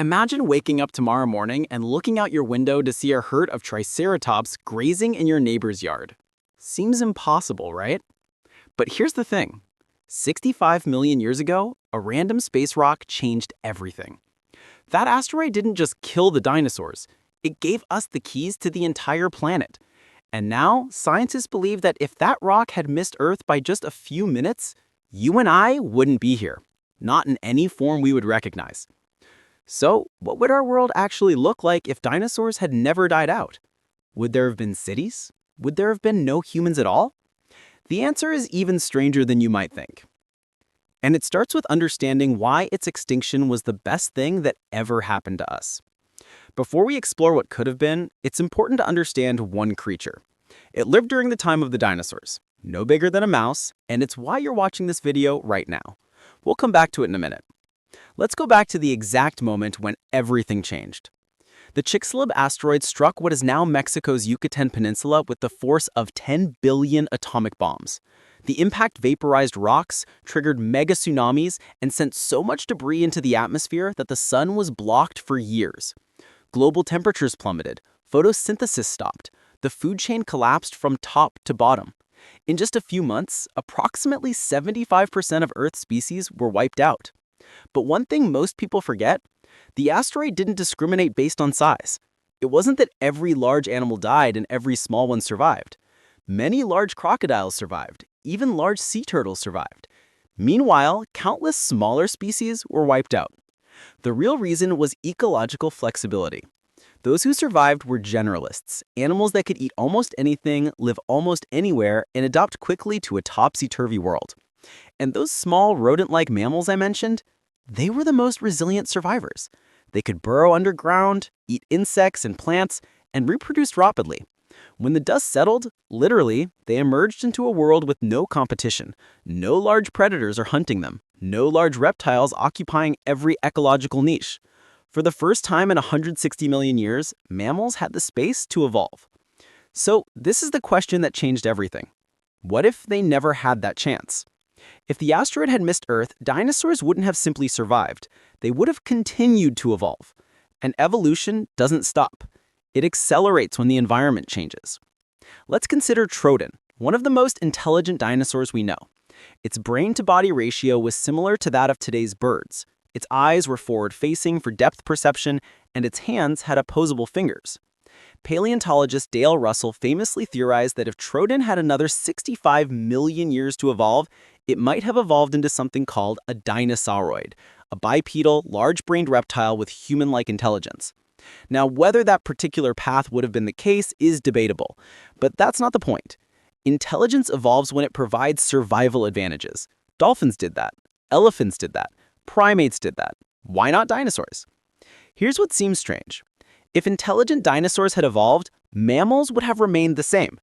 Imagine waking up tomorrow morning and looking out your window to see a herd of triceratops grazing in your neighbor's yard. Seems impossible, right? But here's the thing. 65 million years ago, a random space rock changed everything. That asteroid didn't just kill the dinosaurs, it gave us the keys to the entire planet. And now, scientists believe that if that rock had missed Earth by just a few minutes, you and I wouldn't be here. Not in any form we would recognize. So, what would our world actually look like if dinosaurs had never died out? Would there have been cities? Would there have been no humans at all? The answer is even stranger than you might think. And it starts with understanding why its extinction was the best thing that ever happened to us. Before we explore what could have been, it's important to understand one creature. It lived during the time of the dinosaurs, no bigger than a mouse, and it's why you're watching this video right now. We'll come back to it in a minute. Let's go back to the exact moment when everything changed. The Chicxulub asteroid struck what is now Mexico's Yucatan Peninsula with the force of 10 billion atomic bombs. The impact vaporized rocks, triggered mega tsunamis, and sent so much debris into the atmosphere that the sun was blocked for years. Global temperatures plummeted, photosynthesis stopped, the food chain collapsed from top to bottom. In just a few months, approximately 75% of Earth's species were wiped out. But one thing most people forget, the asteroid didn't discriminate based on size. It wasn't that every large animal died and every small one survived. Many large crocodiles survived, even large sea turtles survived. Meanwhile, countless smaller species were wiped out. The real reason was ecological flexibility. Those who survived were generalists, animals that could eat almost anything, live almost anywhere, and adapt quickly to a topsy-turvy world. And those small rodent-like mammals I mentioned, they were the most resilient survivors. They could burrow underground, eat insects and plants, and reproduce rapidly. When the dust settled, literally, they emerged into a world with no competition. No large predators are hunting them. No large reptiles occupying every ecological niche. For the first time in 160 million years, mammals had the space to evolve. So this is the question that changed everything. What if they never had that chance? If the asteroid had missed Earth, dinosaurs wouldn't have simply survived. They would have continued to evolve. And evolution doesn't stop. It accelerates when the environment changes. Let's consider Troodon, one of the most intelligent dinosaurs we know. Its brain-to-body ratio was similar to that of today's birds. Its eyes were forward-facing for depth perception, and its hands had opposable fingers. Paleontologist Dale Russell famously theorized that if Troodon had another 65 million years to evolve, it might have evolved into something called a Dinosauroid, a bipedal, large-brained reptile with human-like intelligence. Now, whether that particular path would have been the case is debatable, but that's not the point. Intelligence evolves when it provides survival advantages. Dolphins did that. Elephants did that. Primates did that. Why not dinosaurs? Here's what seems strange. If intelligent dinosaurs had evolved, mammals would have remained the same.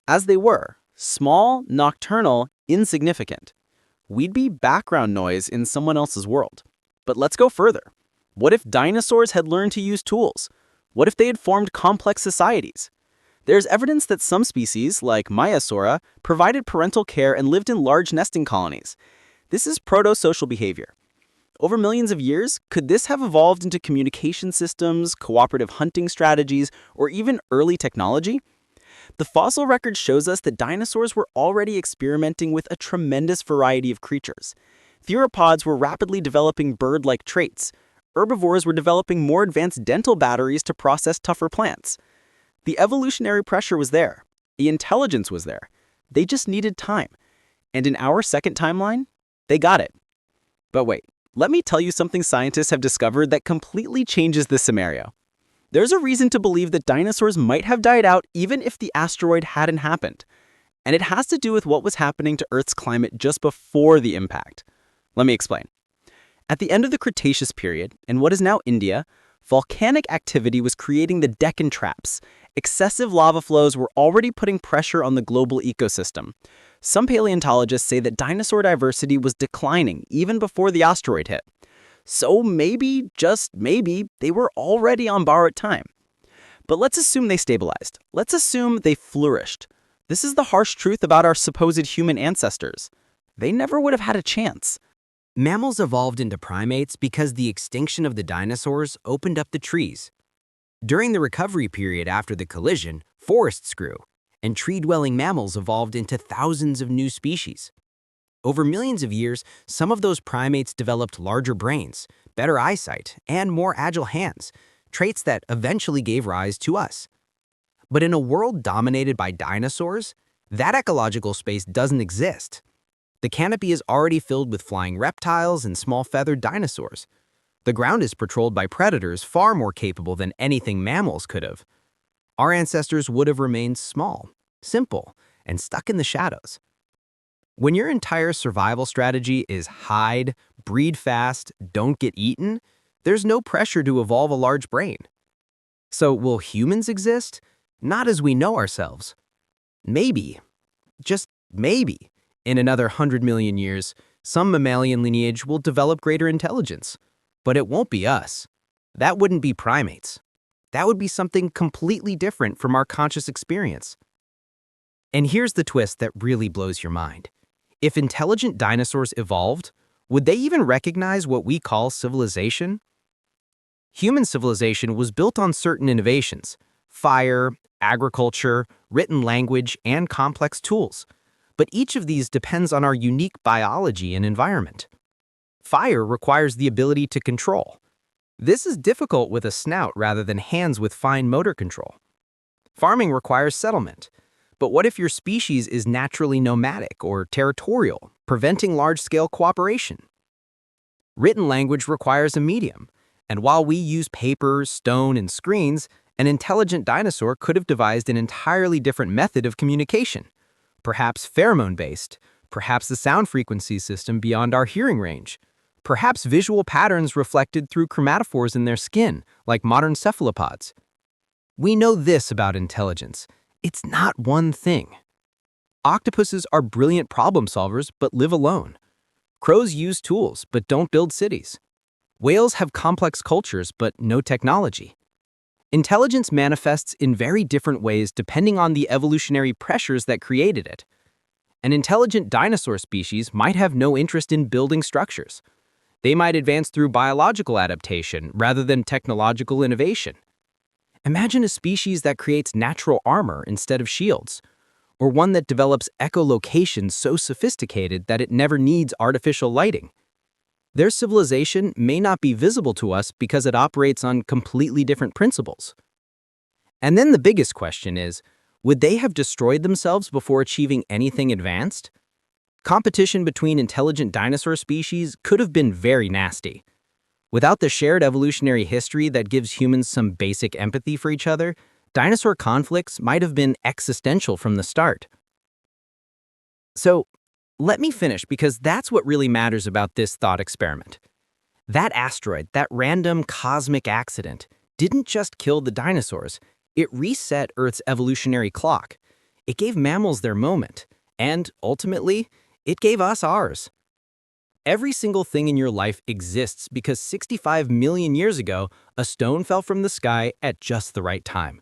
As they were, small, nocturnal, insignificant. We'd be background noise in someone else's world. But let's go further. What if dinosaurs had learned to use tools? What if they had formed complex societies? There's evidence that some species, like Maiasaura, provided parental care and lived in large nesting colonies. This is proto-social behavior. Over millions of years, could this have evolved into communication systems, cooperative hunting strategies, or even early technology? The fossil record shows us that dinosaurs were already experimenting with a tremendous variety of creatures. Theropods were rapidly developing bird-like traits. Herbivores were developing more advanced dental batteries to process tougher plants. The evolutionary pressure was there. The intelligence was there. They just needed time. And in our second timeline, they got it. But wait, let me tell you something scientists have discovered that completely changes this scenario. There's a reason to believe that dinosaurs might have died out even if the asteroid hadn't happened. And it has to do with what was happening to Earth's climate just before the impact. Let me explain. At the end of the Cretaceous period, in what is now India, volcanic activity was creating the Deccan Traps. Excessive lava flows were already putting pressure on the global ecosystem. Some paleontologists say that dinosaur diversity was declining even before the asteroid hit. So maybe, just maybe, they were already on borrowed time. But let's assume they stabilized. Let's assume they flourished. This is the harsh truth about our supposed human ancestors. They never would have had a chance. Mammals evolved into primates because the extinction of the dinosaurs opened up the trees. During the recovery period after the collision, forests grew, and tree-dwelling mammals evolved into thousands of new species. Over millions of years, some of those primates developed larger brains, better eyesight, and more agile hands, traits that eventually gave rise to us. But in a world dominated by dinosaurs, that ecological space doesn't exist. The canopy is already filled with flying reptiles and small feathered dinosaurs. The ground is patrolled by predators far more capable than anything mammals could have. Our ancestors would have remained small, simple, and stuck in the shadows. When your entire survival strategy is hide, breed fast, don't get eaten, there's no pressure to evolve a large brain. So will humans exist? Not as we know ourselves. Maybe, just maybe, in another 100 million years, some mammalian lineage will develop greater intelligence. But it won't be us. That wouldn't be primates. That would be something completely different from our conscious experience. And here's the twist that really blows your mind. If intelligent dinosaurs evolved, would they even recognize what we call civilization? Human civilization was built on certain innovations: fire, agriculture, written language, and complex tools. But each of these depends on our unique biology and environment. Fire requires the ability to control. This is difficult with a snout rather than hands with fine motor control. Farming requires settlement. But what if your species is naturally nomadic or territorial, preventing large-scale cooperation? Written language requires a medium, and while we use paper, stone, and screens, an intelligent dinosaur could have devised an entirely different method of communication, perhaps pheromone-based, perhaps a sound frequency system beyond our hearing range, perhaps visual patterns reflected through chromatophores in their skin, like modern cephalopods. We know this about intelligence: it's not one thing. Octopuses are brilliant problem solvers but live alone. Crows use tools but don't build cities. Whales have complex cultures but no technology. Intelligence manifests in very different ways depending on the evolutionary pressures that created it. An intelligent dinosaur species might have no interest in building structures. They might advance through biological adaptation rather than technological innovation. Imagine a species that creates natural armor instead of shields, or one that develops echolocation so sophisticated that it never needs artificial lighting. Their civilization may not be visible to us because it operates on completely different principles. And then the biggest question is, would they have destroyed themselves before achieving anything advanced? Competition between intelligent dinosaur species could have been very nasty. Without the shared evolutionary history that gives humans some basic empathy for each other, dinosaur conflicts might have been existential from the start. So, let me finish because that's what really matters about this thought experiment. That asteroid, that random cosmic accident, didn't just kill the dinosaurs, it reset Earth's evolutionary clock. It gave mammals their moment, and ultimately, it gave us ours. Every single thing in your life exists because 65 million years ago, a stone fell from the sky at just the right time.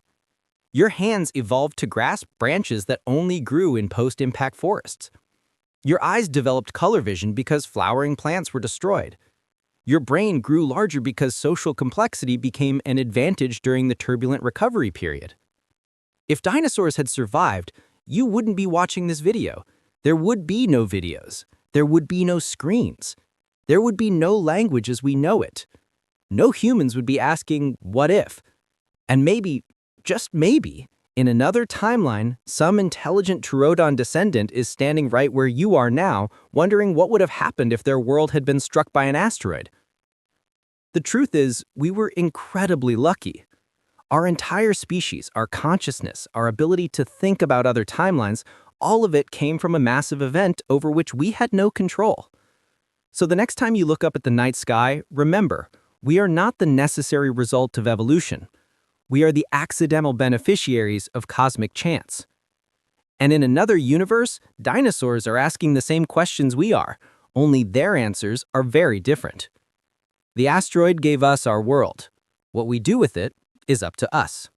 Your hands evolved to grasp branches that only grew in post-impact forests. Your eyes developed color vision because flowering plants were destroyed. Your brain grew larger because social complexity became an advantage during the turbulent recovery period. If dinosaurs had survived, you wouldn't be watching this video. There would be no videos. There would be no screens. There would be no language as we know it. No humans would be asking, what if? And maybe, just maybe, in another timeline, some intelligent Troodon descendant is standing right where you are now, wondering what would have happened if their world had been struck by an asteroid. The truth is, we were incredibly lucky. Our entire species, our consciousness, our ability to think about other timelines, all of it came from a massive event over which we had no control. So the next time you look up at the night sky, remember, we are not the necessary result of evolution. We are the accidental beneficiaries of cosmic chance. And in another universe, dinosaurs are asking the same questions we are, only their answers are very different. The asteroid gave us our world. What we do with it is up to us.